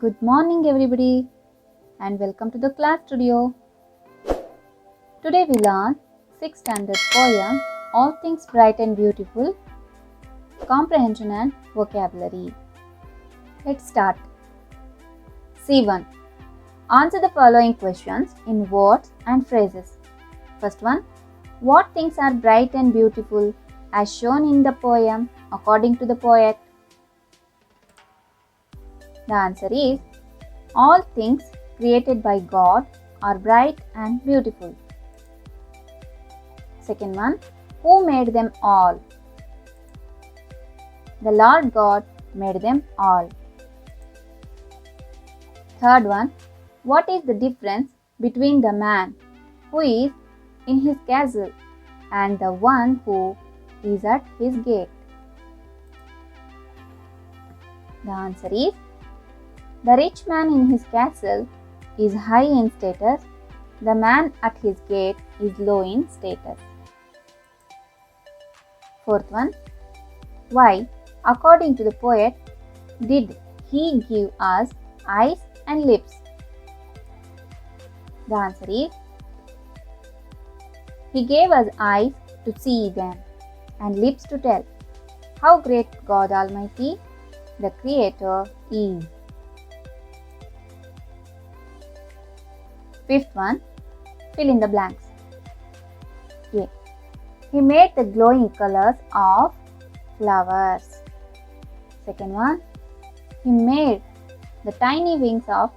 Good morning, everybody, and welcome to the class studio. Today we learn 6th standard poem All Things Bright and Beautiful, Comprehension and Vocabulary. Let's start. C1. Answer the following questions in words and phrases. First one. What things are bright and beautiful as shown in the poem according to the poet? The answer is all things created by God are bright and beautiful. Second one, who made them all? The Lord God made them all. Third one, what is the difference between the man who is in his castle and the one who is at his gate? The answer is the rich man in his castle is high in status, the man at his gate is low in status. Fourth one, why, according to the poet, did he give us eyes and lips? The answer is, he gave us eyes to see them and lips to tell how great God Almighty, the Creator, is. Fifth one, fill in the blanks. A. He made the glowing colors of flowers. Second one, he made the tiny wings of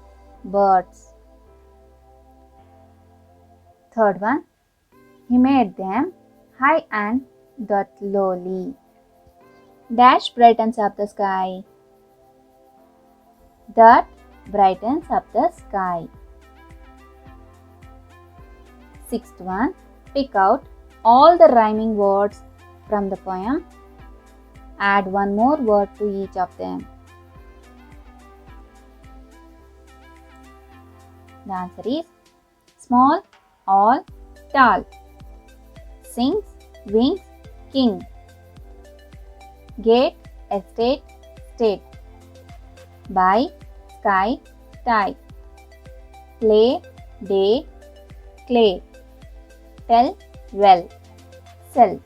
birds. Third one, he made them high and but lowly. Dash brightens up the sky. That brightens up the sky. Sixth one, pick out all the rhyming words from the poem. Add one more word to each of them. The answer is small, all, tall. Sings, wings, king. Gate, estate, state. By, sky, tie. Play, day, clay. Tell, well, sell.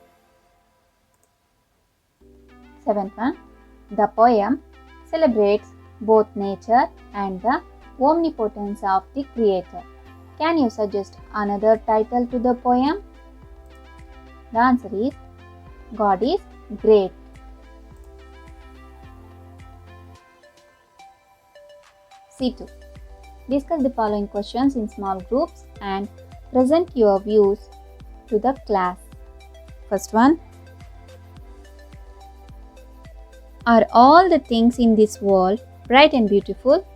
Seventh one, the poem celebrates both nature and the omnipotence of the Creator. Can you suggest another title to the poem? The answer is God is great. C2. Discuss the following questions in small groups and present your views to the class. First one. Are all the things in this world bright and beautiful?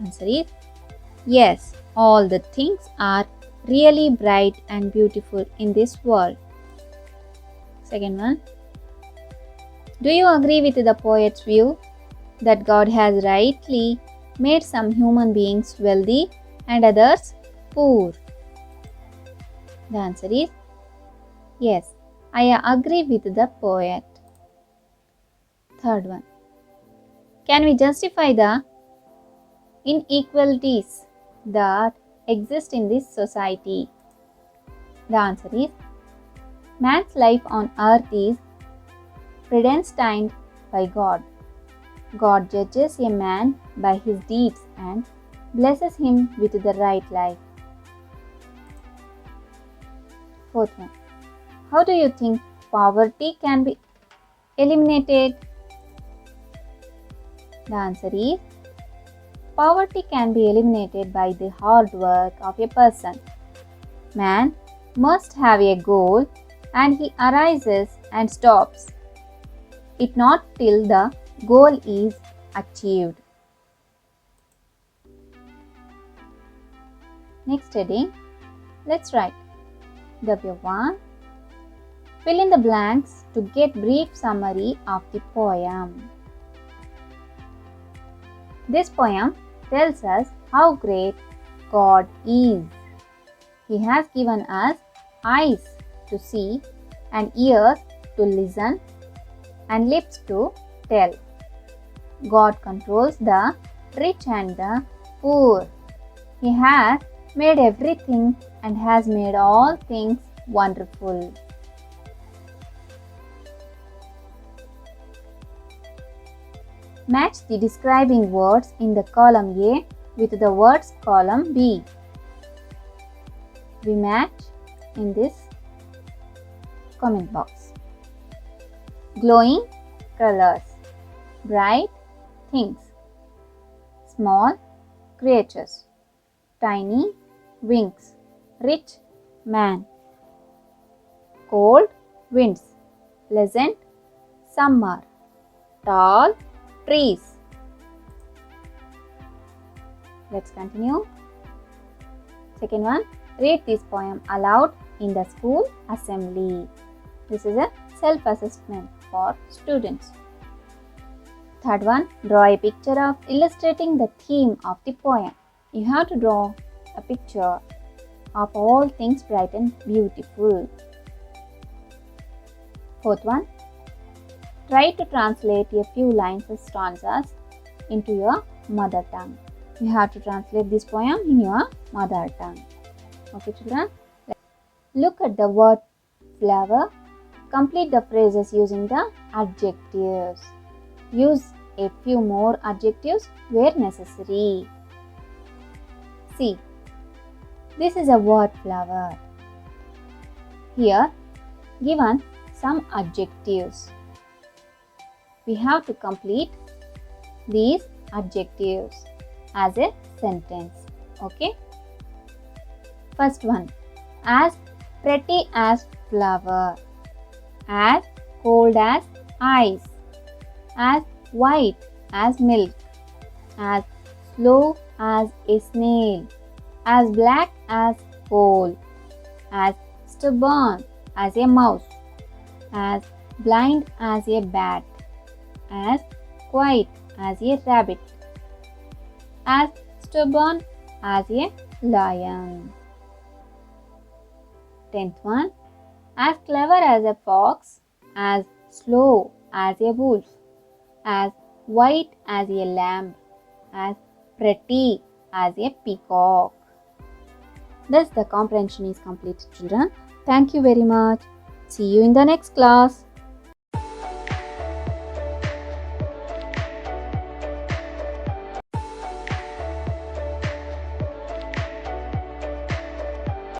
Answer is yes, all the things are really bright and beautiful in this world. Second one. Do you agree with the poet's view that God has rightly made some human beings wealthy and others poor? The answer is yes, I agree with the poet. Third one. Can we justify the inequalities that exist in this society? The answer is man's life on earth is predestined by God. God judges a man by his deeds and blesses him with the right life. Fourth one. How do you think poverty can be eliminated? The answer is poverty can be eliminated by the hard work of a person. Man must have a goal and he arises and stops it not till the goal is achieved. Next heading, let's write W1. Fill in the blanks to get brief summary of the poem. This poem tells us how great God is. He has given us eyes to see and ears to listen and lips to tell. God controls the rich and the poor. He has made everything and has made all things wonderful. Match the describing words in the column A with the words column B. We match in this comment box. Glowing colors, bright things, small creatures, tiny wings, rich man, cold winds, pleasant summer, tall trees. Let's continue. Second one, read this poem aloud in the school assembly. This is a self-assessment for students. Third one, draw a picture of illustrating the theme of the poem. You have to draw a picture of all things bright and beautiful. Fourth one, try to translate a few lines or stanzas into your mother tongue. You have to translate this poem in your mother tongue. Okay, children? Look at the word flower. Complete the phrases using the adjectives. Use a few more adjectives where necessary. See, this is a word flower. Here, given some adjectives. We have to complete these adjectives as a sentence. Okay? First one, as pretty as flower, as cold as ice, as white as milk, as slow as a snail, as black as coal, as stubborn as a mouse, as blind as a bat, as quiet as a rabbit, as stubborn as a lion. 10th one, as clever as a fox, as slow as a wolf, as white as a lamb, as pretty as a peacock. Thus the comprehension is complete, children. Thank you very much. See you in the next class.